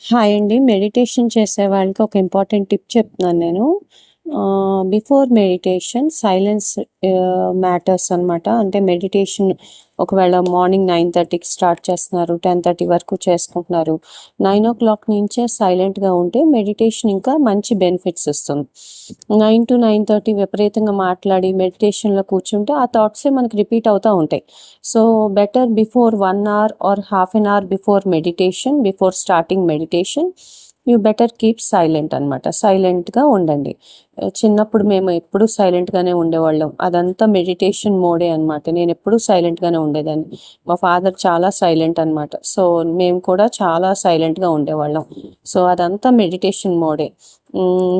Hi అండి. Meditation చేసే వాళ్ళకి ఒక ఇంపార్టెంట్ టిప్ చెప్తున్నాను నేను. బిఫోర్ మెడిటేషన్ సైలెన్స్ మ్యాటర్స్ అనమాట. అంటే మెడిటేషన్ ఒకవేళ మార్నింగ్ 9:30కి స్టార్ట్ చేస్తున్నారు, 10:30 వరకు చేసుకుంటున్నారు. 9:00 నుంచే సైలెంట్‌గా ఉంటే మెడిటేషన్ ఇంకా మంచి బెనిఫిట్స్ ఇస్తుంది. 9-9:30 విపరీతంగా మాట్లాడి మెడిటేషన్‌లో కూర్చుంటే ఆ థాట్సే మనకి రిపీట్ అవుతా ఉంటాయి. So, better before 1 hour or half an hour before meditation, before starting meditation you better keep silent అనమాట. సైలెంట్‌గా ఉండండి. చిన్నప్పుడు మేము ఎప్పుడూ సైలెంట్‌గానే ఉండేవాళ్ళం. అదంతా మెడిటేషన్ మోడే అనమాట. నేనెప్పుడూ సైలెంట్‌గానే ఉండేదాన్ని. మా ఫాదర్ చాలా సైలెంట్ అనమాట. సో, మేము కూడా చాలా సైలెంట్‌గా ఉండేవాళ్ళం. సో, అదంతా మెడిటేషన్ మోడే.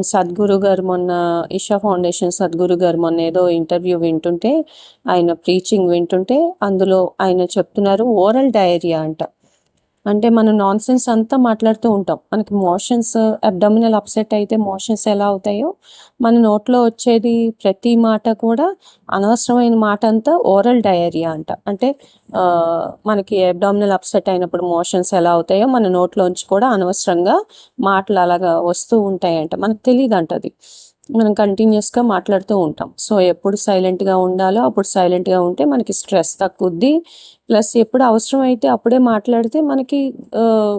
సద్గురు గారు మొన్న ఇషా ఫౌండేషన్ సద్గురు గారు మొన్న ఏదో ఇంటర్వ్యూ వింటుంటే, ఆయన ప్రీచింగ్ వింటుంటే అందులో ఆయన చెప్తున్నారు ఓరల్ డయేరియా అంట. అంటే మనం నాన్‌సెన్స్ అంతా మాట్లాడుతూ ఉంటాం. మనకి మోషన్స్ అబ్డామినల్ అప్‌సెట్ అయితే మోషన్స్ ఎలా అవుతాయో, మన నోట్లో వచ్చేది ప్రతి మాట కూడా అనవసరమైన మాట అంతా ఓరల్ డయేరియా అంట. అంటే మనకి అబ్డామినల్ అప్‌సెట్ అయినప్పుడు మోషన్స్ ఎలా అవుతాయో, మన నోట్లోంచి కూడా అనవసరంగా మాటలు అలాగా వస్తూ ఉంటాయంట. మనకు తెలీదంట అది. మనం కంటిన్యూయస్‌గా మాట్లాడుతూ ఉంటాం. సో, ఎప్పుడు సైలెంట్‌గా ఉండాలో అప్పుడు సైలెంట్‌గా ఉంటే మనకి స్ట్రెస్ తగ్గుద్ది. ప్లస్ ఎప్పుడు అవసరమైతే అప్పుడే మాట్లాడితే మనకి ఆహ్,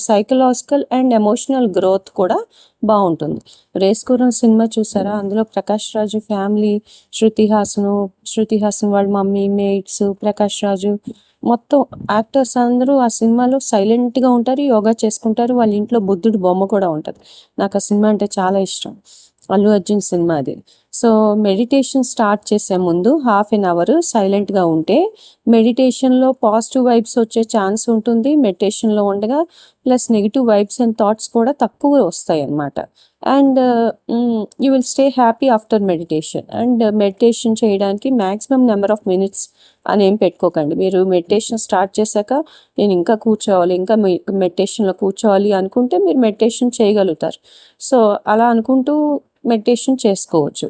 సైకలాజికల్ అండ్ ఎమోషనల్ గ్రోత్ కూడా బావుంటుంది. 'రేసుగుర్రం' సినిమా చూసారా? అందులో 'ప్రకాష్ రాజు' ఫ్యామిలీ, శృతి హాసన్ వాళ్ళ మమ్మీ, మేట్స్, 'ప్రకాష్ రాజు' మొత్తం యాక్టర్స్ అందరూ ఆ సినిమాలో సైలెంట్‌గా ఉంటారు. యోగా చేసుకుంటారు. వాళ్ళ ఇంట్లో బుద్ధుడి బొమ్మ కూడా ఉంటది. నాకు ఆ సినిమా అంటే చాలా ఇష్టం. అల్లు అర్జున్ సినిమా అది. సో, మెడిటేషన్ స్టార్ట్ చేసే ముందు హాఫ్ ఎన్ అవర్ సైలెంట్‌గా ఉంటే మెడిటేషన్‌లో పాజిటివ్ వైబ్స్ వచ్చే ఛాన్స్ ఉంటుంది. మెడిటేషన్‌లో ఉండగా plus negative vibes and thoughts కూడా తక్కువ వస్తాయన్నమాట. And you will stay happy after meditation. And meditation చేయడానికి మాక్సిమం నెంబర్ ఆఫ్ మినిట్స్ అని ఏం పెట్టుకోకండి. మీరు మెడిటేషన్ స్టార్ట్ చేశాక నేను ఇంకా కూర్చోవాలి, ఇంకా మెడిటేషన్‌లో కూర్చోవాలి అనుకుంటే మీరు మెడిటేషన్ చేయగలుగుతారు. సో, అలా అనుకుంటూ మెడిటేషన్ చేసుకోవచ్చు.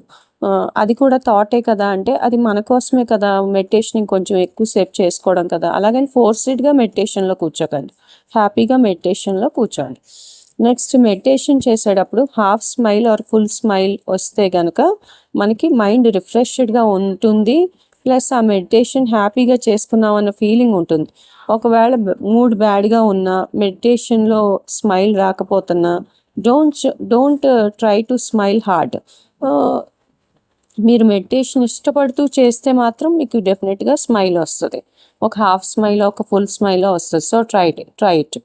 అది కూడా థాటే కదా! అంటే అది మన కోసమే కదా! మెడిటేషన్ ఇంకొంచెం ఎక్కువ సేపు చేసుకోవడం కదా! అలాగని ఫోర్స్‌డ్‌గా మెడిటేషన్‌లో కూర్చోకండి. హ్యాపీగా మెడిటేషన్‌లో కూర్చోండి. నెక్స్ట్ మెడిటేషన్ చేసేటప్పుడు half smile are full smile వస్తే గనక మనకి మైండ్ రిఫ్రెష్డ్‌గా ఉంటుంది. ప్లస్ ఆ మెడిటేషన్ హ్యాపీగా చేసుకున్నాం అన్న ఫీలింగ్ ఉంటుంది. ఒకవేళ మూడ్ బ్యాడ్‌గా ఉన్నా, మెడిటేషన్‌లో స్మైల్ రాకపోతున్నా don't try to smile hard. ఆహ్, మీరు మెడిటేషన్ ఇష్టపడుతూ చేస్తే మాత్రం మీకు డెఫినిట్‌గా స్మైల్ వస్తది. ఒక హాఫ్ స్మైలో, ఒక ఫుల్ స్మైలో వస్తది. So, try it.